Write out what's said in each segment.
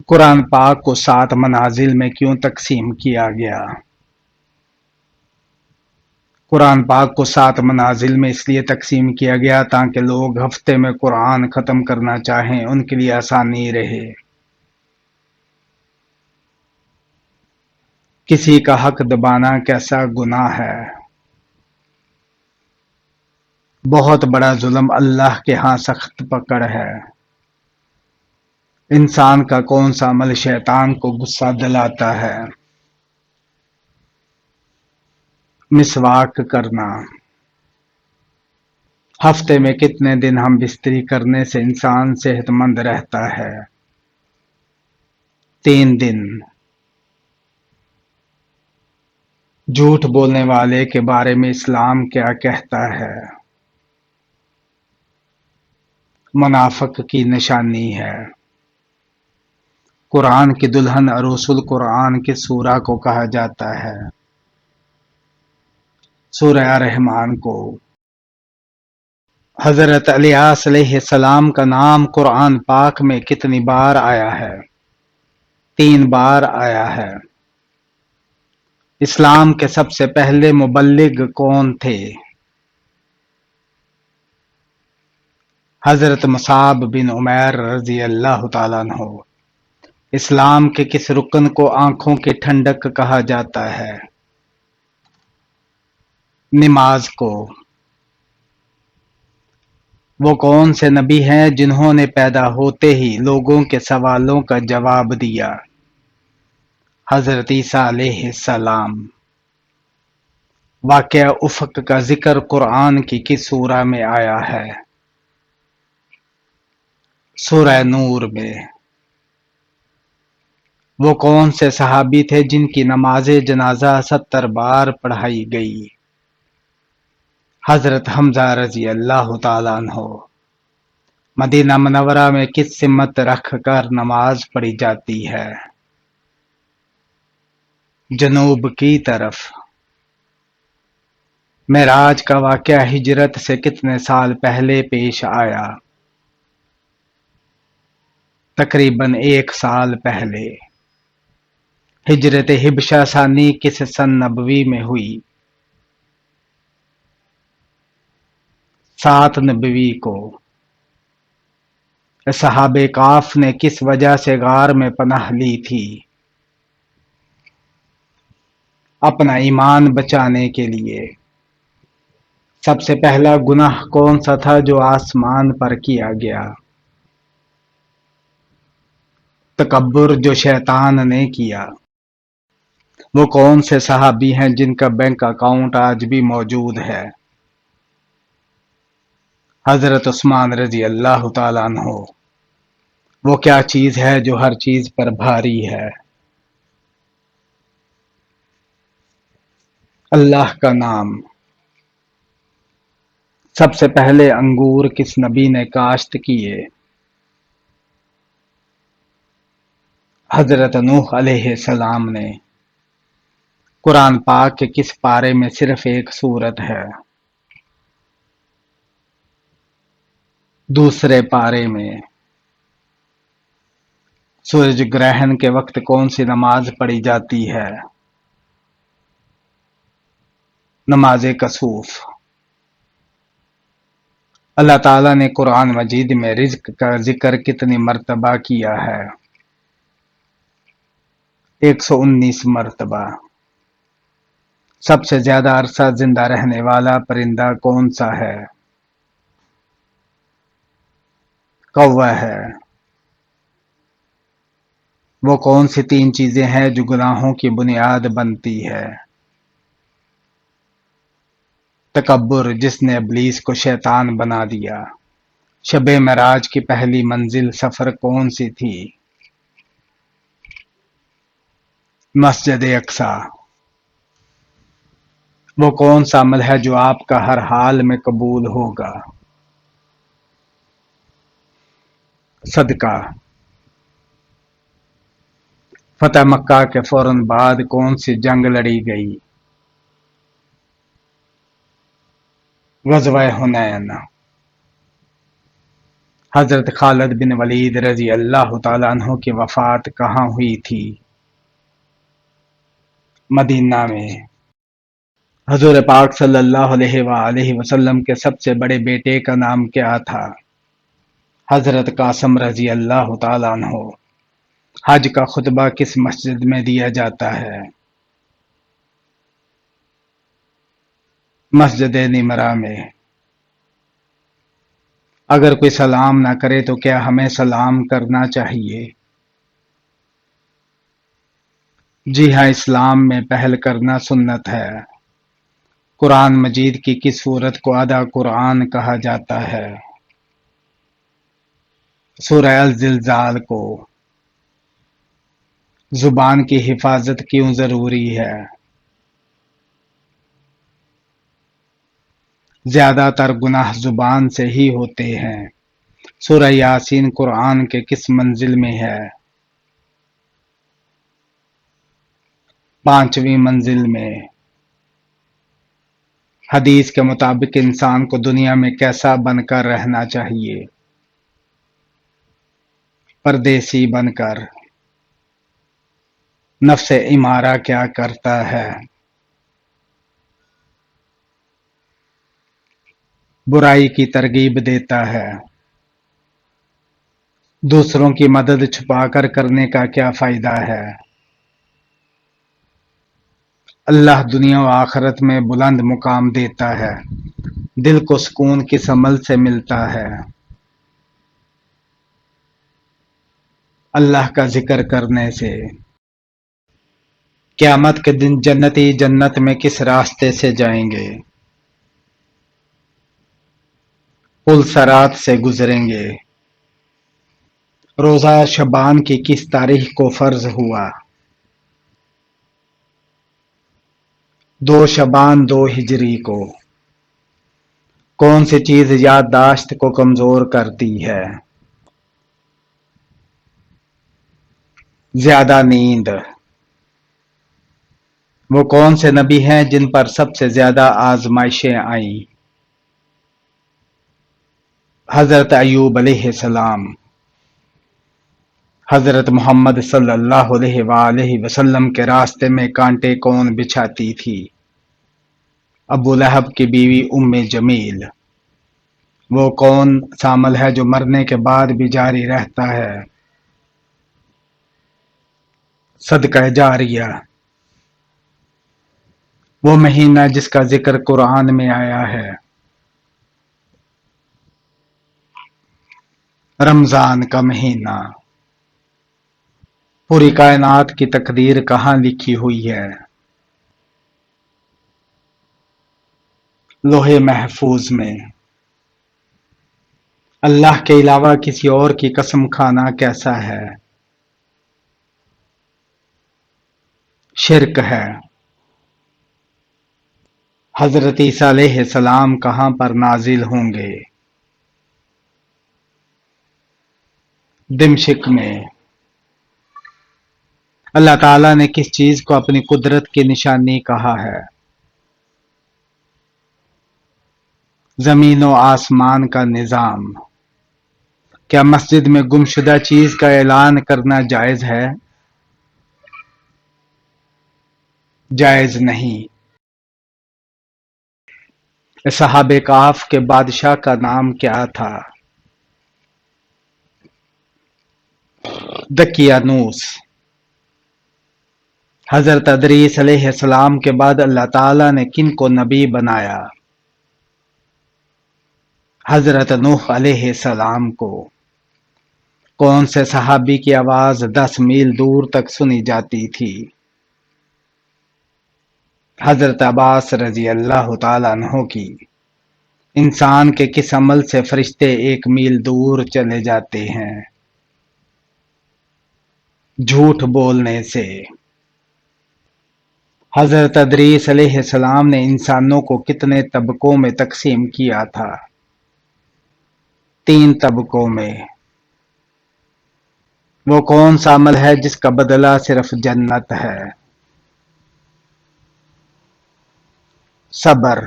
قرآن پاک کو 7 منازل میں کیوں تقسیم کیا گیا؟ قرآن پاک کو 7 منازل میں اس لیے تقسیم کیا گیا تاکہ لوگ ہفتے میں قرآن ختم کرنا چاہیں ان کے لیے آسانی رہے۔ کسی کا حق دبانا کیسا گناہ ہے؟ بہت بڑا ظلم، اللہ کے ہاں سخت پکڑ ہے۔ انسان کا کون سا عمل شیطان کو غصہ دلاتا ہے؟ مسواک کرنا۔ ہفتے میں کتنے دن ہم بستری کرنے سے انسان صحت مند رہتا ہے؟ 3 دن۔ جھوٹ بولنے والے کے بارے میں اسلام کیا کہتا ہے؟ منافق کی نشانی ہے۔ قرآن کی دلہن عروس القرآن کس سورہ کو کہا جاتا ہے؟ سورہ رحمان کو۔ حضرت الیاس علیہ السلام کا نام قرآن پاک میں کتنی بار آیا ہے؟ 3 بار آیا ہے۔ اسلام کے سب سے پہلے مبلغ کون تھے؟ حضرت مصعب بن عمیر رضی اللہ تعالیٰ عنہ۔ اسلام کے کس رکن کو آنکھوں کی ٹھنڈک کہا جاتا ہے؟ نماز کو۔ وہ کون سے نبی ہیں جنہوں نے پیدا ہوتے ہی لوگوں کے سوالوں کا جواب دیا؟ حضرت عیسیٰ علیہ السلام۔ واقعہ افق کا ذکر قرآن کی کس سورہ میں آیا ہے؟ سورہ نور میں۔ وہ کون سے صحابی تھے جن کی نماز جنازہ 70 بار پڑھائی گئی؟ حضرت حمزہ رضی اللہ تعالیٰ عنہ۔ مدینہ منورہ میں کس سمت رکھ کر نماز پڑھی جاتی ہے؟ جنوب کی طرف۔ معراج کا واقعہ ہجرت سے کتنے سال پہلے پیش آیا؟ تقریباً 1 سال پہلے۔ ہجرت حبشہ ثانی کس سن نبوی میں ہوئی؟ 7 نبوی کو۔ اصحاب کہف نے کس وجہ سے غار میں پناہ لی تھی؟ اپنا ایمان بچانے کے لیے۔ سب سے پہلا گناہ کون سا تھا جو آسمان پر کیا گیا؟ تکبر، جو شیطان نے کیا۔ وہ کون سے صحابی ہیں جن کا بینک اکاؤنٹ آج بھی موجود ہے؟ حضرت عثمان رضی اللہ تعالیٰ عنہ۔ وہ کیا چیز ہے جو ہر چیز پر بھاری ہے؟ اللہ کا نام۔ سب سے پہلے انگور کس نبی نے کاشت کیے؟ حضرت نوح علیہ السلام نے۔ قرآن پاک کے کس پارے میں صرف ایک سورت ہے؟ دوسرے پارے میں۔ سورج گرہن کے وقت کون سی نماز پڑھی جاتی ہے؟ نماز کسوف۔ اللہ تعالیٰ نے قرآن مجید میں رزق کا ذکر کتنی مرتبہ کیا ہے؟ 119 مرتبہ۔ سب سے زیادہ عرصہ زندہ رہنے والا پرندہ کون سا ہے؟ کوّا ہے۔ وہ کون سی 3 چیزیں ہیں جو گناہوں کی بنیاد بنتی ہے؟ تکبر، جس نے ابلیس کو شیطان بنا دیا۔ شب معراج کی پہلی منزل سفر کون سی تھی؟ مسجد اقصی۔ وہ کون سا عمل ہے جو آپ کا ہر حال میں قبول ہوگا؟ صدقہ۔ فتح مکہ کے فوراً بعد کون سی جنگ لڑی گئی؟ غزوہ حنین۔ حضرت خالد بن ولید رضی اللہ تعالیٰ عنہ کی وفات کہاں ہوئی تھی؟ مدینہ میں۔ حضور پاک صلی اللہ علیہ وآلہ وسلم کے سب سے بڑے بیٹے کا نام کیا تھا؟ حضرت قاسم رضی اللہ تعالیٰ عنہ۔ حج کا خطبہ کس مسجد میں دیا جاتا ہے؟ مسجد نمرہ میں۔ اگر کوئی سلام نہ کرے تو کیا ہمیں سلام کرنا چاہیے؟ جی ہاں، اسلام میں پہل کرنا سنت ہے۔ قرآن مجید کی کس سورت کو آدھا قرآن کہا جاتا ہے؟ سورہ الزلزال کو۔ زبان کی حفاظت کیوں ضروری ہے؟ زیادہ تر گناہ زبان سے ہی ہوتے ہیں۔ سورہ یاسین قرآن کے کس منزل میں ہے؟ 5ویں منزل میں۔ حدیث کے مطابق انسان کو دنیا میں کیسا بن کر رہنا چاہیے؟ پردیسی بن کر۔ نفس امارہ کیا کرتا ہے؟ برائی کی ترغیب دیتا ہے۔ دوسروں کی مدد چھپا کر کرنے کا کیا فائدہ ہے؟ اللہ دنیا و آخرت میں بلند مقام دیتا ہے۔ دل کو سکون کس عمل سے ملتا ہے؟ اللہ کا ذکر کرنے سے۔ قیامت کے دن جنتی جنت میں کس راستے سے جائیں گے؟ پل صراط سے گزریں گے۔ روزہ شعبان کی کس تاریخ کو فرض ہوا؟ 2 شعبان 2 ہجری کو۔ کون سی چیز یادداشت کو کمزور کرتی ہے؟ زیادہ نیند۔ وہ کون سے نبی ہیں جن پر سب سے زیادہ آزمائشیں آئیں؟ حضرت ایوب علیہ السلام۔ حضرت محمد صلی اللہ علیہ وآلہ وسلم کے راستے میں کانٹے کون بچھاتی تھی؟ ابو لہب کی بیوی ام جمیل۔ وہ کون سا عمل ہے جو مرنے کے بعد بھی جاری رہتا ہے؟ صدقہ جاریہ۔ وہ مہینہ جس کا ذکر قرآن میں آیا ہے؟ رمضان کا مہینہ۔ پوری کائنات کی تقدیر کہاں لکھی ہوئی ہے؟ لوح محفوظ میں۔ اللہ کے علاوہ کسی اور کی قسم کھانا کیسا ہے؟ شرک ہے۔ حضرت عیسیٰ علیہ السلام کہاں پر نازل ہوں گے؟ دمشق میں۔ اللہ تعالیٰ نے کس چیز کو اپنی قدرت کی نشانی کہا ہے؟ زمین و آسمان کا نظام۔ کیا مسجد میں گمشدہ چیز کا اعلان کرنا جائز ہے؟ جائز نہیں۔ اصحاب کہف کے بادشاہ کا نام کیا تھا؟ دقیانوس۔ حضرت ادریس علیہ السلام کے بعد اللہ تعالیٰ نے کن کو نبی بنایا؟ حضرت نوح علیہ السلام کو۔ کون سے صحابی کی آواز 10 میل دور تک سنی جاتی تھی؟ حضرت عباس رضی اللہ تعالیٰ عنہ کی۔ انسان کے کس عمل سے فرشتے 1 میل دور چلے جاتے ہیں؟ جھوٹ بولنے سے۔ حضرت ادریس علیہ السلام نے انسانوں کو کتنے طبقوں میں تقسیم کیا تھا؟ 3 طبقوں میں۔ وہ کون سا عمل ہے جس کا بدلہ صرف جنت ہے؟ صبر۔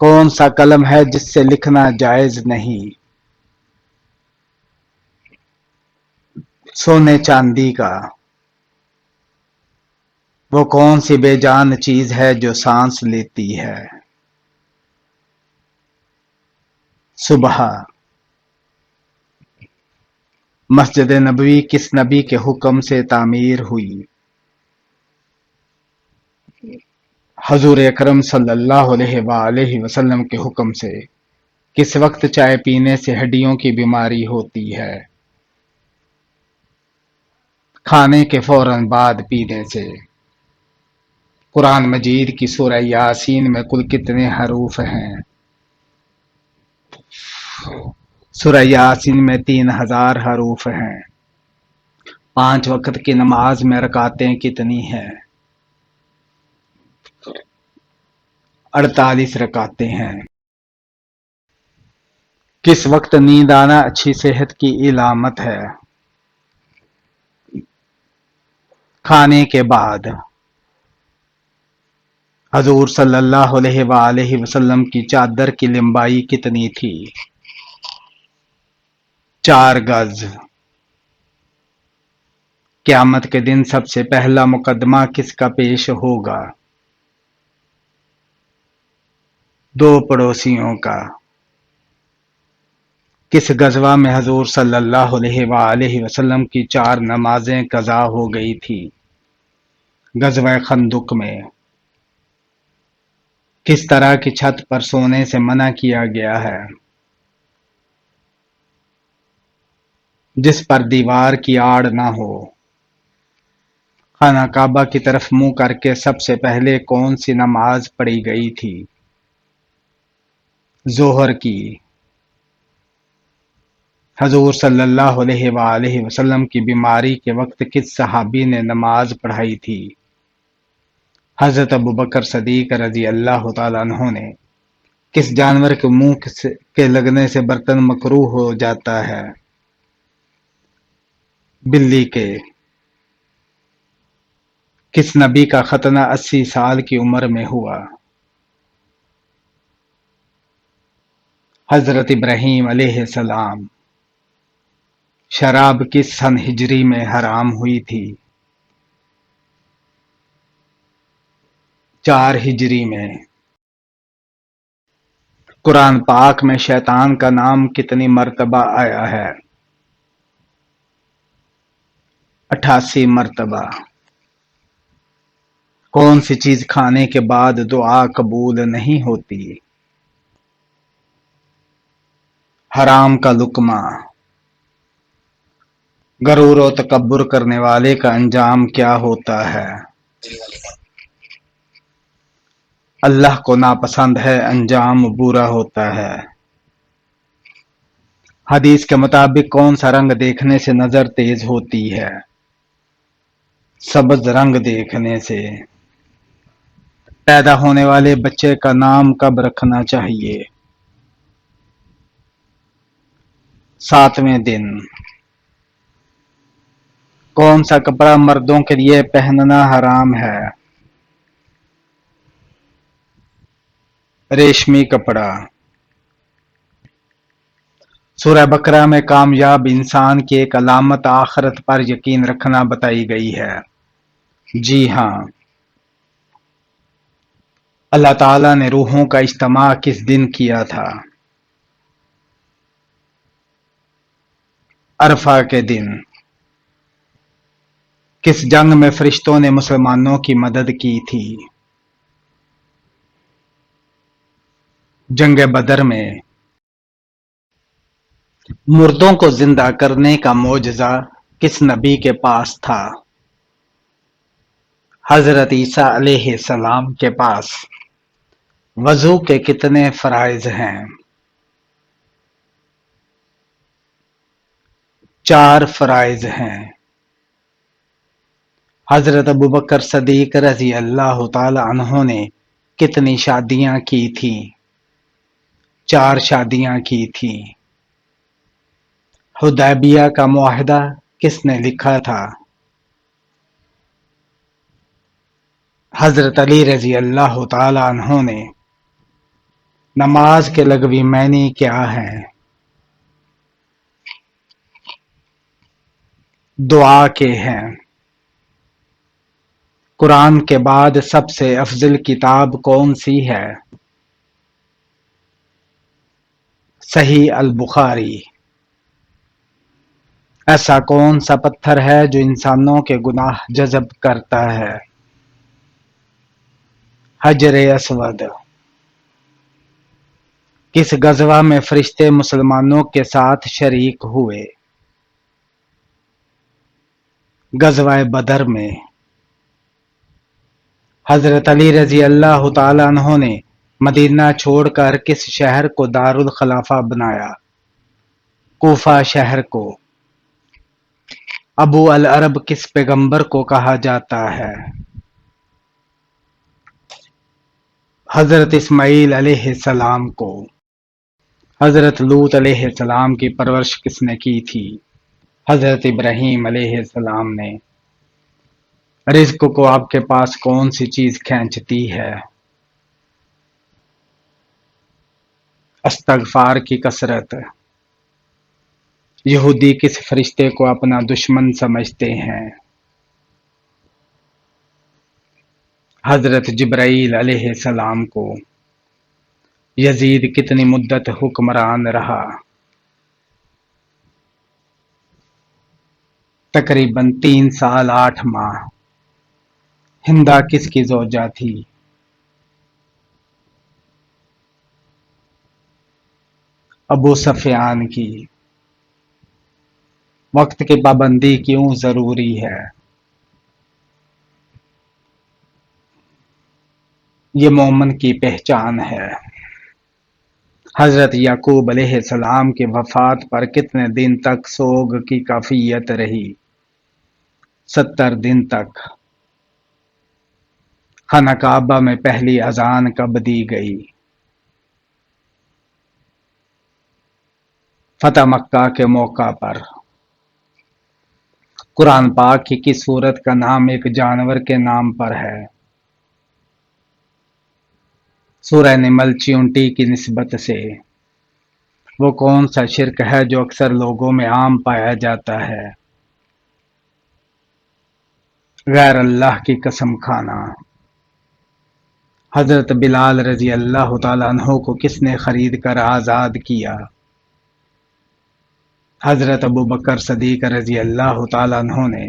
کون سا قلم ہے جس سے لکھنا جائز نہیں؟ سونے چاندی کا۔ وہ کون سی بے جان چیز ہے جو سانس لیتی ہے؟ صبح۔ مسجد نبوی کس نبی کے حکم سے تعمیر ہوئی؟ حضور اکرم صلی اللہ علیہ وآلہ وسلم کے حکم سے۔ کس وقت چائے پینے سے ہڈیوں کی بیماری ہوتی ہے؟ کھانے کے فوراً بعد پینے سے۔ قرآن مجید کی سورہ یاسین میں کل کتنے حروف ہیں؟ سورہ یاسین میں 3000 حروف ہیں۔ 5 وقت کی نماز میں رکعتیں کتنی ہیں؟ 48 رکعتیں ہیں۔ کس وقت نیند آنا اچھی صحت کی علامت ہے؟ کھانے کے بعد۔ حضور صلی اللہ علیہ وآلہ وسلم کی چادر کی لمبائی کتنی تھی؟ 4 گز۔ قیامت کے دن سب سے پہلا مقدمہ کس کا پیش ہوگا؟ 2 پڑوسیوں کا۔ کس غزوہ میں حضور صلی اللہ علیہ وآلہ وسلم کی 4 نمازیں قضا ہو گئی تھی؟ غزوہ خندق میں۔ کس طرح کی چھت پر سونے سے منع کیا گیا ہے؟ جس پر دیوار کی آڑ نہ ہو۔ خانہ کعبہ کی طرف منہ کر کے سب سے پہلے کون سی نماز پڑھی گئی تھی؟ ظہر کی۔ حضور صلی اللہ علیہ وآلہ وسلم کی بیماری کے وقت کس صحابی نے نماز پڑھائی تھی؟ حضرت ابوبکر صدیق رضی اللہ تعالیٰ عنہ نے۔ کس جانور کے منہ کے لگنے سے برتن مکروہ ہو جاتا ہے؟ بلی کے۔ کس نبی کا ختنہ 80 سال کی عمر میں ہوا؟ حضرت ابراہیم علیہ السلام۔ شراب کس سن ہجری میں حرام ہوئی تھی؟ 4 ہجری میں۔ قرآن پاک میں شیطان کا نام کتنی مرتبہ آیا ہے؟ 88 مرتبہ۔ کون سی چیز کھانے کے بعد دعا قبول نہیں ہوتی؟ حرام کا لقمہ۔ غرور و تکبر کرنے والے کا انجام کیا ہوتا ہے؟ اللہ کو ناپسند ہے، انجام برا ہوتا ہے۔ حدیث کے مطابق کون سا رنگ دیکھنے سے نظر تیز ہوتی ہے؟ سبز رنگ دیکھنے سے۔ پیدا ہونے والے بچے کا نام کب رکھنا چاہیے؟ 7ویں دن۔ کون سا کپڑا مردوں کے لیے پہننا حرام ہے؟ ریشمی کپڑا۔ سورہ بقرہ میں کامیاب انسان کی ایک علامت آخرت پر یقین رکھنا بتائی گئی ہے۔ جی ہاں۔ اللہ تعالیٰ نے روحوں کا اجتماع کس دن کیا تھا؟ عرفہ کے دن۔ کس جنگ میں فرشتوں نے مسلمانوں کی مدد کی تھی؟ جنگ بدر میں۔ مردوں کو زندہ کرنے کا معجزہ کس نبی کے پاس تھا؟ حضرت عیسیٰ علیہ السلام کے پاس۔ وضو کے کتنے فرائض ہیں؟ 4 فرائض ہیں۔ حضرت ابوبکر صدیق رضی اللہ تعالی عنہ نے کتنی شادیاں کی تھیں؟ 4 شادیاں کی تھیں۔ حدیبیہ کا معاہدہ کس نے لکھا تھا؟ حضرت علی رضی اللہ تعالی عنہ نے۔ نماز کے لغوی معنی کیا ہیں؟ دعا کے ہیں۔ قرآن کے بعد سب سے افضل کتاب کون سی ہے؟ صحیح البخاری۔ ایسا کون سا پتھر ہے جو انسانوں کے گناہ جذب کرتا ہے؟ حجر اسود۔ کس غزوہ میں فرشتے مسلمانوں کے ساتھ شریک ہوئے؟ غزوہ بدر میں۔ حضرت علی رضی اللہ تعالیٰ عنہ نے مدینہ چھوڑ کر کس شہر کو دارالخلافہ بنایا؟ کوفہ شہر کو۔ ابو العرب کس پیغمبر کو کہا جاتا ہے؟ حضرت اسماعیل علیہ السلام کو۔ حضرت لوط علیہ السلام کی پرورش کس نے کی تھی؟ حضرت ابراہیم علیہ السلام نے۔ رزق کو آپ کے پاس کون سی چیز کھینچتی ہے؟ استغفار کی کثرت۔ یہودی کس فرشتے کو اپنا دشمن سمجھتے ہیں؟ حضرت جبرائیل علیہ السلام کو۔ یزید کتنی مدت حکمران رہا؟ تقریباً 3 سال 8 ماہ۔ ہندا کس کی زوجہ تھی؟ ابو سفیان کی۔ وقت کی پابندی کیوں ضروری ہے؟ یہ مومن کی پہچان ہے۔ حضرت یعقوب علیہ السلام کی وفات پر کتنے دن تک سوگ کی کیفیت رہی؟ 70 دن تک۔ خانہ کعبہ میں پہلی اذان کب دی گئی؟ فتح مکہ کے موقع پر۔ قرآن پاک کی کس سورت کا نام ایک جانور کے نام پر ہے؟ سورہ نمل چیونٹی کی نسبت سے۔ وہ کون سا شرک ہے جو اکثر لوگوں میں عام پایا جاتا ہے؟ غیر اللہ کی قسم کھانا۔ حضرت بلال رضی اللہ تعالیٰ عنہ کو کس نے خرید کر آزاد کیا؟ حضرت ابو بکر صدیق رضی اللہ تعالیٰ عنہ نے۔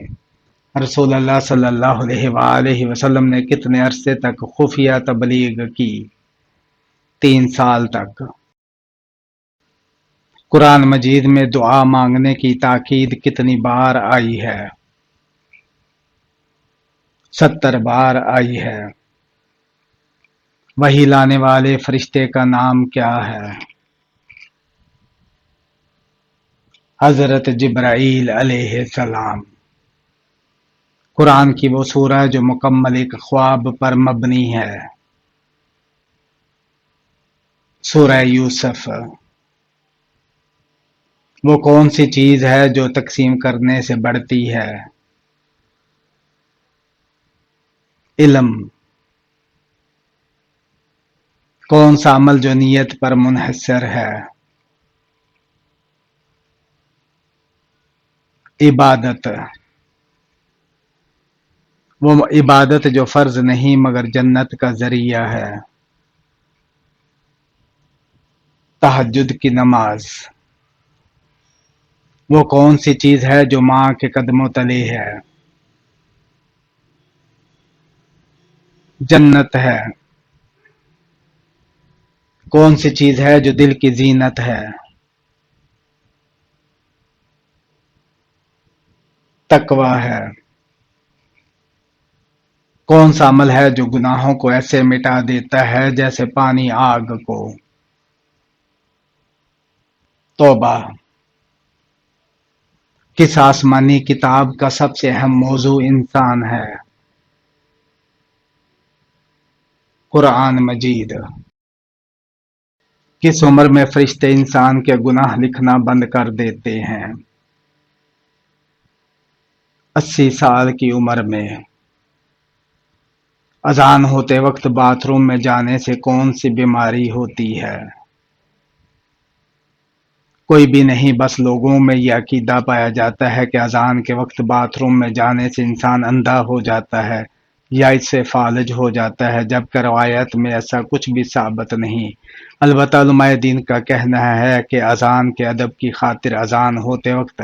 رسول اللہ صلی اللہ علیہ وآلہ وسلم نے کتنے عرصے تک خفیہ تبلیغ کی؟ 3 سال تک۔ قرآن مجید میں دعا مانگنے کی تاکید کتنی بار آئی ہے؟ 70 بار آئی ہے۔ وحی لانے والے فرشتے کا نام کیا ہے؟ حضرت جبرائیل علیہ السلام۔ قرآن کی وہ سورہ جو مکمل ایک خواب پر مبنی ہے؟ سورہ یوسف۔ وہ کون سی چیز ہے جو تقسیم کرنے سے بڑھتی ہے؟ علم۔ کون سا عمل جو نیت پر منحصر ہے؟ عبادت۔ وہ عبادت جو فرض نہیں مگر جنت کا ذریعہ ہے؟ تہجد کی نماز۔ وہ کون سی چیز ہے جو ماں کے قدموں تلے ہے؟ جنت ہے۔ کون سی چیز ہے جو دل کی زینت ہے؟ تقوی ہے۔ کون سا عمل ہے جو گناہوں کو ایسے مٹا دیتا ہے جیسے پانی آگ کو؟ توبہ۔ کس آسمانی کتاب کا سب سے اہم موضوع انسان ہے؟ قرآن مجید۔ کس عمر میں فرشتے انسان کے گناہ لکھنا بند کر دیتے ہیں؟ 80 سال کی عمر میں۔ اذان ہوتے وقت باتھ روم میں جانے سے کون سی بیماری ہوتی ہے؟ کوئی بھی نہیں، بس لوگوں میں یہ عقیدہ پایا جاتا ہے کہ اذان کے وقت باتھ روم میں جانے سے انسان اندھا ہو جاتا ہے یا اس سے فالج ہو جاتا ہے، جبکہ روایت میں ایسا کچھ بھی ثابت نہیں۔ البتہ علماء دین کا کہنا ہے کہ اذان کے ادب کی خاطر اذان ہوتے وقت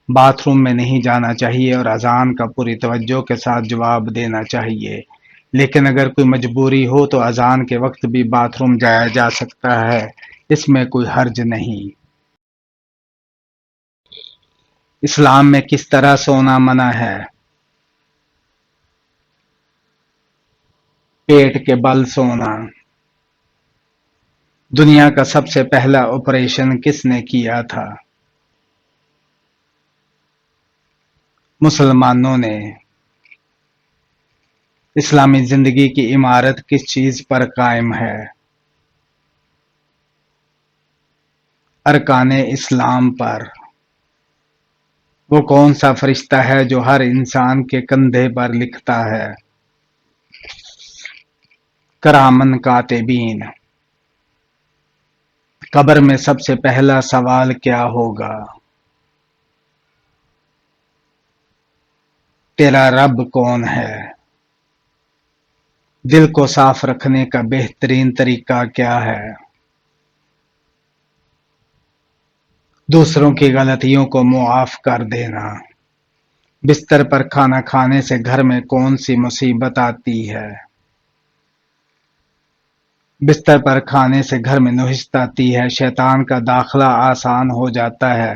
باتھ روم میں نہیں جانا چاہیے اور اذان کا پوری توجہ کے ساتھ جواب دینا چاہیے، لیکن اگر کوئی مجبوری ہو تو اذان کے وقت بھی باتھ روم جایا جا سکتا ہے، اس میں کوئی حرج نہیں۔ اسلام میں کس طرح سونا منع ہے؟ پیٹ کے بل سونا۔ دنیا کا سب سے پہلا آپریشن کس نے کیا تھا؟ مسلمانوں نے۔ اسلامی زندگی کی عمارت کس چیز پر قائم ہے؟ ارکان اسلام پر۔ وہ کون سا فرشتہ ہے جو ہر انسان کے کندھے پر لکھتا ہے؟ کرامن کاتبین۔ قبر میں سب سے پہلا سوال کیا ہوگا؟ تیرا رب کون ہے؟ دل کو صاف رکھنے کا بہترین طریقہ کیا ہے؟ دوسروں کی غلطیوں کو معاف کر دینا۔ بستر پر کھانا کھانے سے گھر میں کون سی مصیبت آتی ہے؟ بستر پر کھانے سے گھر میں نحست آتی ہے، شیطان کا داخلہ آسان ہو جاتا ہے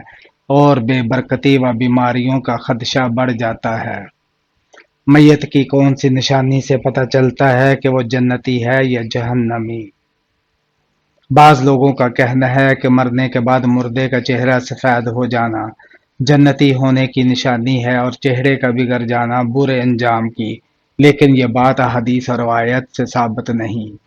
اور بے برکتی و بیماریوں کا خدشہ بڑھ جاتا ہے۔ میت کی کون سی نشانی سے پتہ چلتا ہے کہ وہ جنتی ہے یا جہنمی؟ بعض لوگوں کا کہنا ہے کہ مرنے کے بعد مردے کا چہرہ سفید ہو جانا جنتی ہونے کی نشانی ہے اور چہرے کا بگڑ جانا برے انجام کی، لیکن یہ بات احادیث اور روایت سے ثابت نہیں۔